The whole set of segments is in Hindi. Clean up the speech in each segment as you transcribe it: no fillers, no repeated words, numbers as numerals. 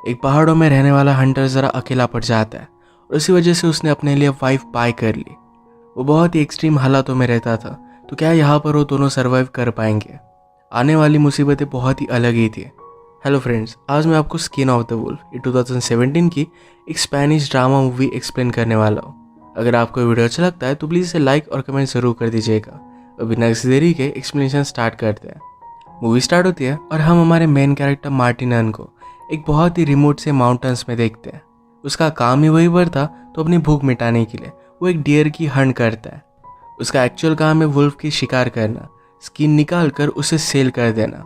एक पहाड़ों में रहने वाला हंटर ज़रा अकेला पड़ जाता है और उसी वजह से उसने अपने लिए वाइफ बाय कर ली। वो बहुत ही एक्सट्रीम हालातों में रहता था, तो क्या यहाँ पर वो दोनों सर्वाइव कर पाएंगे? आने वाली मुसीबतें बहुत ही अलग ही थी। हेलो फ्रेंड्स, आज मैं आपको स्किन ऑफ द वुल्फ ये 2017 की एक स्पेनिश ड्रामा मूवी एक्सप्लेन करने वाला हूँ। अगर आपको वीडियो अच्छा लगता है तो प्लीज़ इसे लाइक और कमेंट ज़रूर कर दीजिएगा। और बिना किसी देरी के एक्सप्लेनेशन स्टार्ट करते हैं। मूवी स्टार्ट होती है और हम हमारे मेन कैरेक्टर मार्टिनन को एक बहुत ही रिमोट से माउंटेन्स में देखते हैं। उसका काम ही वही पर था, तो अपनी भूख मिटाने के लिए वो एक डियर की हंट करता है। उसका एक्चुअल काम है वुल्फ की शिकार करना, स्किन निकाल कर उसे सेल कर देना।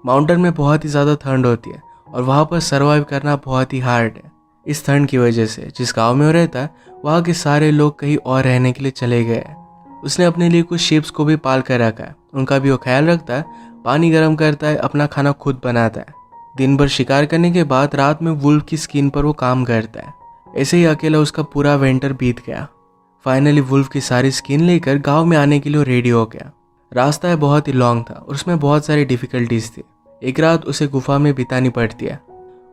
माउंटेन में बहुत ही ज़्यादा ठंड होती है और वहाँ पर सर्वाइव करना बहुत ही हार्ड है। इस ठंड की वजह से जिस गांव में वो रहता है वहाँ के सारे लोग कहीं और रहने के लिए चले गए हैं। उसने अपने लिए कुछ शिप्स को भी पाल कर रखा है, उनका भी वो ख्याल रखता है, पानी गर्म करता है, अपना खाना खुद बनाता है। दिन भर शिकार करने के बाद रात में वुल्फ की स्किन पर वो काम करता है। ऐसे ही अकेला उसका पूरा विंटर बीत गया। फाइनली वुल्फ की सारी स्किन लेकर गांव में आने के लिए रेडी हो गया। रास्ता बहुत ही लॉन्ग था और उसमें बहुत सारी डिफिकल्टीज थी। एक रात उसे गुफा में बितानी पड़ती है।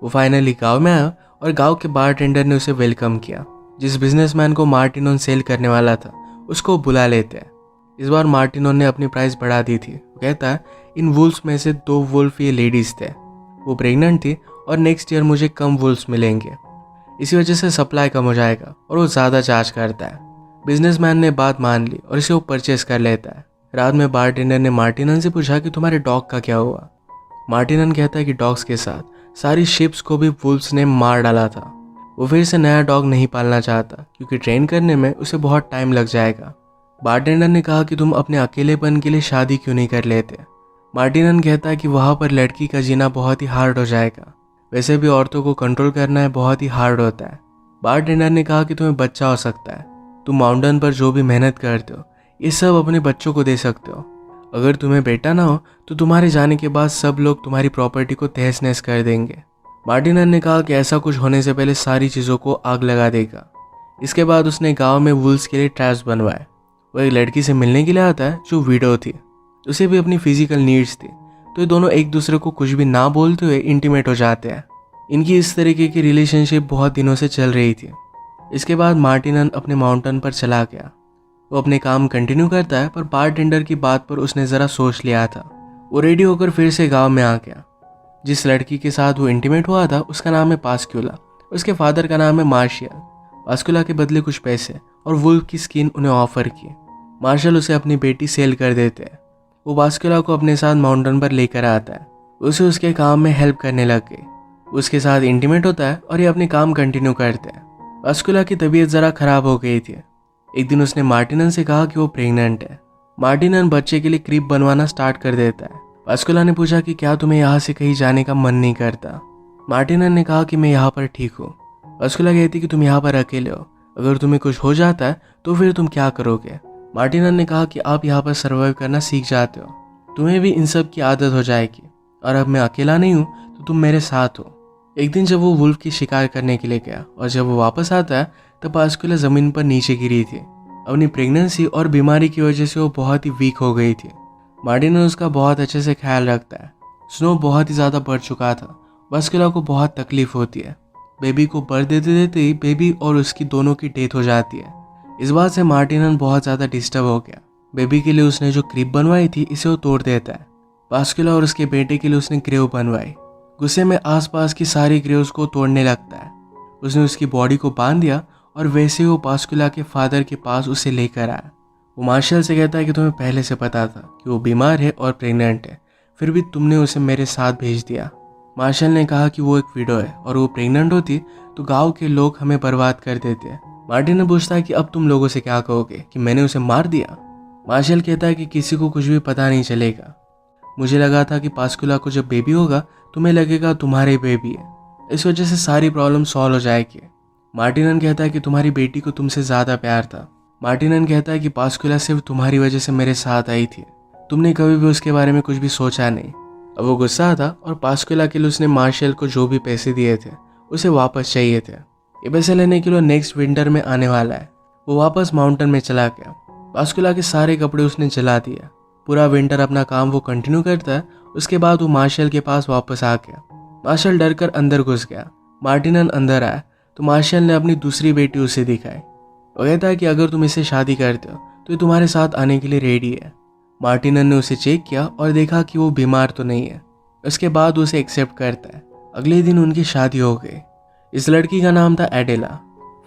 वो फाइनली गांव में आया और गांव के बारटेंडर ने उसे वेलकम किया। जिस बिजनेसमैन को मार्टिनोन सेल करने वाला था उसको बुला लेते हैं। इस बार मार्टिनोन ने अपनी प्राइस बढ़ा दी थी। वो कहता है इन वुल्फ्स में से 2 वुल्फ ये लेडीज थे, वो प्रेग्नेंट थी और नेक्स्ट ईयर मुझे कम वुल्फ्स मिलेंगे, इसी वजह से सप्लाई कम हो जाएगा और वो ज़्यादा चार्ज करता है। बिजनेसमैन ने बात मान ली और इसे वो परचेस कर लेता है। रात में बारटेंडर ने मार्टिनन से पूछा कि तुम्हारे डॉग का क्या हुआ। मार्टिनन कहता है कि डॉग्स के साथ सारी शिप्स को भी वुल्फ्स ने मार डाला था। वो फिर से नया डॉग नहीं पालना चाहता क्योंकि ट्रेन करने में उसे बहुत टाइम लग जाएगा। बारटेंडर ने कहा कि तुम अपने अकेलेपन के लिए शादी क्यों नहीं कर लेते। मार्टिनन कहता है कि वहाँ पर लड़की का जीना बहुत ही हार्ड हो जाएगा, वैसे भी औरतों को कंट्रोल करना है बहुत ही हार्ड होता है। बारटेंडर ने कहा कि तुम्हें बच्चा हो सकता है, तुम माउंटेन पर जो भी मेहनत करते हो ये सब अपने बच्चों को दे सकते हो। अगर तुम्हें बेटा ना हो तो तुम्हारे जाने के बाद सब लोग तुम्हारी प्रॉपर्टी को तहस नहस कर देंगे। मार्टिनन ने कहा कि ऐसा कुछ होने से पहले सारी चीज़ों को आग लगा देगा। इसके बाद उसने गांव में वुल्फ्स के लिए ट्रैप्स बनवाए। वो एक लड़की से मिलने के लिए आता है जो विडो थी, उसे भी अपनी फिजिकल नीड्स थी, तो ये दोनों एक दूसरे को कुछ भी ना बोलते हुए इंटीमेट हो जाते हैं। इनकी इस तरीके की रिलेशनशिप बहुत दिनों से चल रही थी। इसके बाद मार्टिनन अपने माउंटेन पर चला गया। वो अपने काम कंटिन्यू करता है, पर बारटेंडर की बात पर उसने ज़रा सोच लिया था। वो रेडी होकर फिर से गांव में आ गया। जिस लड़की के साथ वो इंटीमेट हुआ था उसका नाम है पास्क्यूला, उसके फादर का नाम है मार्शियल। पास्क्यूला के बदले कुछ पैसे और वुल्फ की स्किन उन्हें ऑफर की। मार्शल उसे अपनी बेटी सेल कर देते हैं। वो पास्क्यूला को अपने साथ माउंटेन पर लेकर आता है। उसे उसके काम में हेल्प करने लग गई। उसके साथ इंटीमेट होता है और ये अपने काम कंटिन्यू करते हैं। पास्क्यूला की तबीयत ज़रा खराब हो गई थी। एक दिन उसने मार्टिनन से कहा कि वो प्रेग्नेंट है। मार्टिनन बच्चे के लिए क्रीब बनवाना स्टार्ट कर देता है। पास्क्यूला ने पूछा कि क्या तुम्हें यहाँ से कहीं जाने का मन नहीं करता। मार्टिनन ने कहा कि मैं यहाँ पर ठीक हूँ। पास्क्यूला कहती कि तुम यहाँ पर अकेले हो, अगर तुम्हें कुछ हो जाता है तो फिर तुम क्या करोगे। मार्टिनन ने कहा कि आप यहाँ पर सर्वाइव करना सीख जाते हो, तुम्हें भी इन सब की आदत हो जाएगी, और अब मैं अकेला नहीं हूँ तो तुम मेरे साथ हो। एक दिन जब वो वुल्फ की शिकार करने के लिए गया और जब वो वापस आता है तब पास्क्यूला ज़मीन पर नीचे गिरी थी। अपनी प्रेगनेंसी और बीमारी की वजह से वो बहुत ही वीक हो गई थी। मार्टिनन उसका बहुत अच्छे से ख्याल रखता है। स्नो बहुत ही ज़्यादा बढ़ चुका था। पास्क्यूला को बहुत तकलीफ होती है। बेबी को बर्थ देते देते ही बेबी और उसकी दोनों की डेथ हो जाती है। इस बात से मार्टिनन बहुत ज़्यादा डिस्टर्ब हो गया। बेबी के लिए उसने जो क्रीब बनवाई थी इसे वो तोड़ देता है। पास्क्यूला और उसके बेटे के लिए उसने ग्रेव बनवाई। गुस्से में आसपास की सारी ग्रेव्स को तोड़ने लगता है। उसने उसकी बॉडी को बांध दिया और वैसे ही वो पास्क्यूला के फादर के पास उसे लेकर आया। वो मार्शल से कहता है कि तुम्हें पहले से पता था कि वो बीमार है और प्रेग्नेंट है, फिर भी तुमने उसे मेरे साथ भेज दिया। मार्शल ने कहा कि वो एक विडो है और वो प्रेग्नेंट होती तो गांव के लोग हमें बर्बाद कर देते। मार्टिन ने पूछता है कि अब तुम लोगों से क्या कहोगे कि मैंने उसे मार दिया। मार्शल कहता है कि किसी को कुछ भी पता नहीं चलेगा। मुझे लगा था कि पास्क्यूला को जब बेबी होगा तुम्हें लगेगा तुम्हारे बेबी है, इस वजह से सारी प्रॉब्लम सॉल्व हो जाएगी। मार्टिनन कहता है कि तुम्हारी बेटी को तुमसे ज़्यादा प्यार था। मार्टिनन कहता है कि पास्क्यूला सिर्फ तुम्हारी वजह से मेरे साथ आई थी, तुमने कभी भी उसके बारे में कुछ भी सोचा नहीं। अब वो गुस्सा था और पास्क्यूला के लिए उसने मार्शल को जो भी पैसे दिए थे उसे वापस चाहिए थे। ये पैसे लेने के लिए नेक्स्ट विंटर में आने वाला है। वो वापस माउंटेन में चला गया। पास्क्यूला के सारे कपड़े उसने जला दिया। पूरा विंटर अपना काम वो कंटिन्यू करता है। उसके बाद वो मार्शल के पास वापस आ गया। मार्शल डर कर अंदर घुस गया। मार्टिनन अंदर आया तो मार्शल ने अपनी दूसरी बेटी उसे दिखाई। वो कहता है कि अगर तुम इससे शादी करते हो तो ये तुम्हारे साथ आने के लिए रेडी है। मार्टिनन ने उसे चेक किया और देखा कि वो बीमार तो नहीं है। उसके बाद उसे एक्सेप्ट करता है। अगले दिन उनकी शादी हो गई। इस लड़की का नाम था एडेला।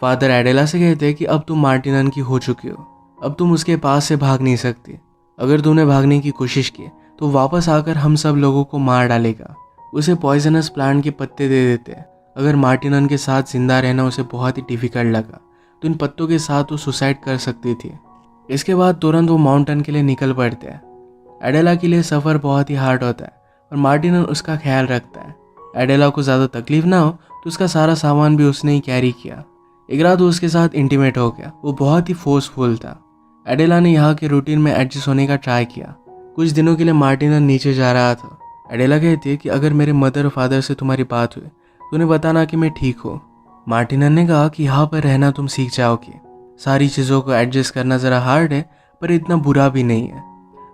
फादर एडेला से कहते हैं कि अब तुम मार्टिनन की हो चुकी हो, अब तुम उसके पास से भाग नहीं सकती। अगर तुमने भागने की कोशिश की तो वापस आकर हम सब लोगों को मार डालेगा। उसे पॉइजनस प्लांट के पत्ते दे देते हैं। अगर मार्टिनन के साथ जिंदा रहना उसे बहुत ही डिफिकल्ट लगा तो इन पत्तों के साथ वो सुसाइड कर सकती थी। इसके बाद तुरंत वो माउंटेन के लिए निकल पड़ते हैं। एडेला के लिए सफ़र बहुत ही हार्ड होता है और मार्टिनन उसका ख्याल रखता है। एडेला को ज़्यादा तकलीफ ना हो तो उसका सारा सामान भी उसने ही कैरी किया। एक रात वो उसके साथ इंटीमेट हो गया। वो बहुत ही फोर्सफुल था। एडेला ने यहाँ के रूटीन में एडजस्ट होने का ट्राई किया। कुछ दिनों के लिए मार्टिनन नीचे जा रहा था। एडेला कहती है कि अगर मेरे मदर और फादर से तुम्हारी बात हुई तो उन्हें बताना कि मैं ठीक हूँ। मार्टिनन ने कहा कि यहाँ पर रहना तुम सीख जाओगे। सारी चीज़ों को एडजस्ट करना ज़रा हार्ड है पर इतना बुरा भी नहीं है।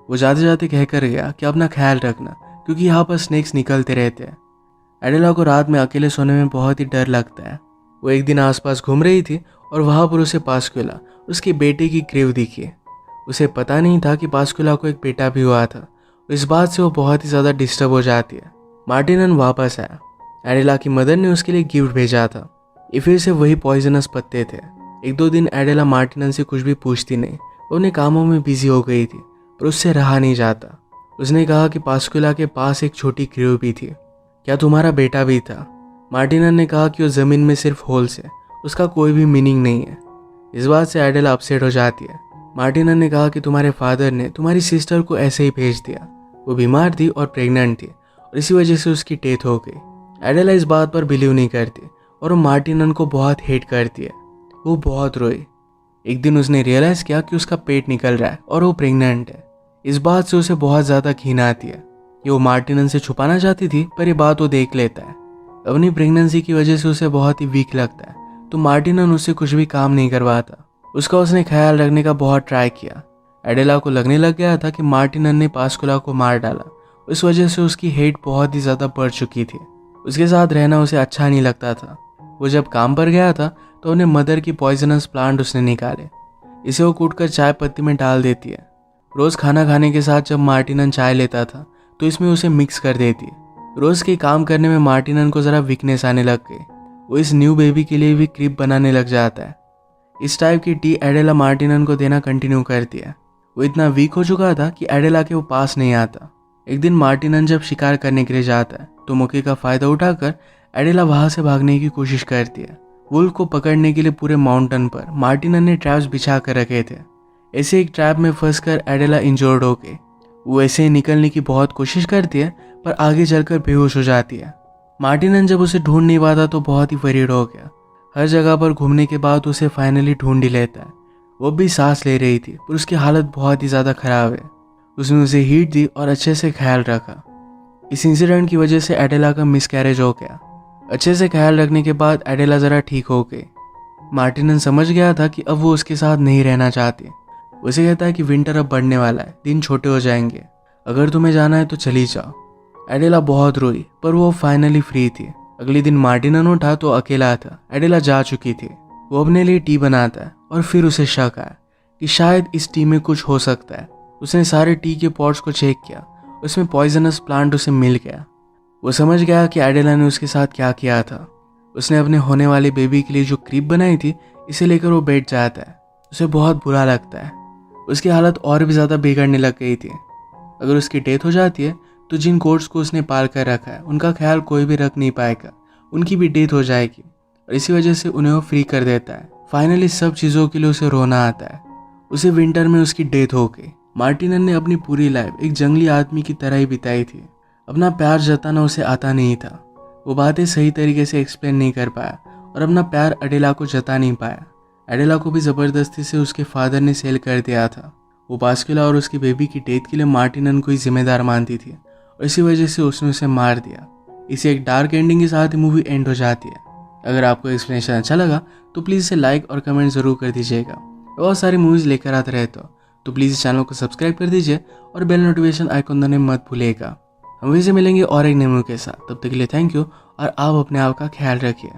वो जाते जाते कह कर गया कि अपना ख्याल रखना क्योंकि यहाँ पर स्नेक्स निकलते रहते हैं। एडेला को रात में अकेले सोने में बहुत ही डर लगता है। वो एक दिन आसपास घूम रही थी और वहाँ पर उसे पास्कुला उसके बेटे की ग्रेव दिखी। उसे पता नहीं था कि पास्कुला को एक बेटा भी हुआ था। इस बात से वो बहुत ही ज़्यादा डिस्टर्ब हो जाती है। मार्टिनन वापस आया। एडेला की मदर ने उसके लिए गिफ्ट भेजा था। ये फिर से वही पॉइजनस पत्ते थे। एक दो दिन एडेला मार्टिनन से कुछ भी पूछती नहीं। वो अपने कामों में बिजी हो गई थी पर उससे रहा नहीं जाता। उसने कहा कि पास्कुला के पास एक छोटी ग्रेव भी थी, क्या तुम्हारा बेटा भी था? मार्टिनन ने कहा कि वो ज़मीन में सिर्फ होल्स है, उसका कोई भी मीनिंग नहीं है। इस बात से एडेला अपसेट हो जाती है। मार्टिनन ने कहा कि तुम्हारे फादर ने तुम्हारी सिस्टर को ऐसे ही भेज दिया। वो बीमार थी और प्रेग्नेंट थी और इसी वजह से उसकी डेथ हो गई। एडेला इस बात पर बिलीव नहीं करती और वो मार्टिनन को बहुत हेट करती है। वो बहुत रोई। एक दिन उसने रियलाइज़ किया कि उसका पेट निकल रहा है और वो प्रेग्नेंट है। इस बात से उसे बहुत ज़्यादा घिन आती है। ये वो मार्टिनन से छुपाना चाहती थी पर ये बात वो देख लेता है। अपनी प्रेगनेंसी की वजह से उसे बहुत ही वीक लगता है तो मार्टिनन उससे कुछ भी काम नहीं करवाता। उसका उसने ख्याल रखने का बहुत ट्राई किया। एडेला को लगने लग गया था कि मार्टिनन ने पास्कुला को मार डाला। इस वजह से उसकी हेट बहुत ही ज़्यादा बढ़ चुकी थी। उसके साथ रहना उसे अच्छा नहीं लगता था। वो जब काम पर गया था तो उन्हें मदर की पॉइजनस प्लांट उसने निकाले। इसे वो कूटकर चाय पत्ती में डाल देती है। रोज़ खाना खाने के साथ जब मार्टिनन चाय लेता था तो इसमें उसे मिक्स कर देती है। रोज़ के काम करने में मार्टिनन को ज़रा वीकनेस आने लग गई। वो इस न्यू बेबी के लिए भी क्रीप बनाने लग जाता है। इस टाइप की टी एडेला मार्टिनन को देना कंटिन्यू करती है। वो इतना वीक हो चुका था कि एडेला के वो पास नहीं आता। एक दिन मार्टिनन जब शिकार करने के लिए जाता है तो मौके का फ़ायदा उठाकर एडेला वहाँ से भागने की कोशिश करती है। वुल्फ को पकड़ने के लिए पूरे माउंटेन पर मार्टिनन ने ट्रैप्स बिछा कर रखे थे। ऐसे एक ट्रैप में फंसकर एडेला इंजर्ड हो गई। वो ऐसे ही निकलने की बहुत कोशिश करती है पर आगे चलकर बेहोश हो जाती है। मार्टिनन जब उसे ढूंढ नहीं पाता तो बहुत ही वरीड हो गया। हर जगह पर घूमने के बाद उसे फाइनली ढूंढ ही लेता है। वो भी सांस ले रही थी पर उसकी हालत बहुत ही ज़्यादा ख़राब है। उसने उसे हीट दी और अच्छे से ख्याल रखा। इस इंसिडेंट की वजह से एडेला का मिसकैरेज हो गया। अच्छे से ख्याल रखने के बाद एडेला ज़रा ठीक हो गई। मार्टिनन समझ गया था कि अब वो उसके साथ नहीं रहना चाहती। उसे कहता है कि विंटर अब बढ़ने वाला है, दिन छोटे हो जाएंगे, अगर तुम्हें जाना है तो चली जाओ। एडेला बहुत रोई पर वो फाइनली फ्री थी। अगले दिन मार्टिनन उठा तो अकेला था। एडेला जा चुकी थी। वो अपने लिए टी बनाता है और फिर उसे शक आया कि शायद इस टी में कुछ हो सकता है। उसने सारे टी के पॉट्स को चेक किया, उसमें पॉइजनस प्लांट उसे मिल गया। वो समझ गया कि एडेला ने उसके साथ क्या किया था। उसने अपने होने वाले बेबी के लिए जो क्रीप बनाई थी इसे लेकर वो बैठ जाता है। उसे बहुत बुरा लगता है। उसकी हालत और भी ज़्यादा बिगड़ने लग गई थी। अगर उसकी डेथ हो जाती है तो जिन कोर्ट्स को उसने पाल कर रखा है उनका ख्याल कोई भी रख नहीं पाएगा, उनकी भी डेथ हो जाएगी और इसी वजह से उन्हें वो फ्री कर देता है। फाइनली सब चीज़ों के लिए उसे रोना आता है। उसे विंटर में उसकी डेथ हो गई। मार्टिनन ने अपनी पूरी लाइफ एक जंगली आदमी की तरह ही बिताई थी। अपना प्यार जताना उसे आता नहीं था। वो बातें सही तरीके से एक्सप्लेन नहीं कर पाया और अपना प्यार एडेला को जता नहीं पाया। एडेला को भी ज़बरदस्ती से उसके फादर ने सेल कर दिया था। वो पास्कुला और उसकी बेबी की डेथ के लिए मार्टिनन को ही जिम्मेदार मानती थी और इसी वजह से उसने उसे मार दिया। इसे एक डार्क एंडिंग के साथ ही मूवी एंड हो जाती है। अगर आपको एक्सप्लेनेशन अच्छा लगा तो प्लीज़ इसे लाइक और कमेंट ज़रूर कर दीजिएगा। बहुत सारी मूवीज़ लेकर आते रहते हो तो प्लीज़ इस चैनल को सब्सक्राइब कर दीजिए और बेल नोटिफिकेशन आइकॉन दबाने मत भूलिएगा। हम फिर से मिलेंगे और एक नए मूवी के साथ। तब तक के लिए थैंक यू और आप अपने आप का ख्याल रखिए।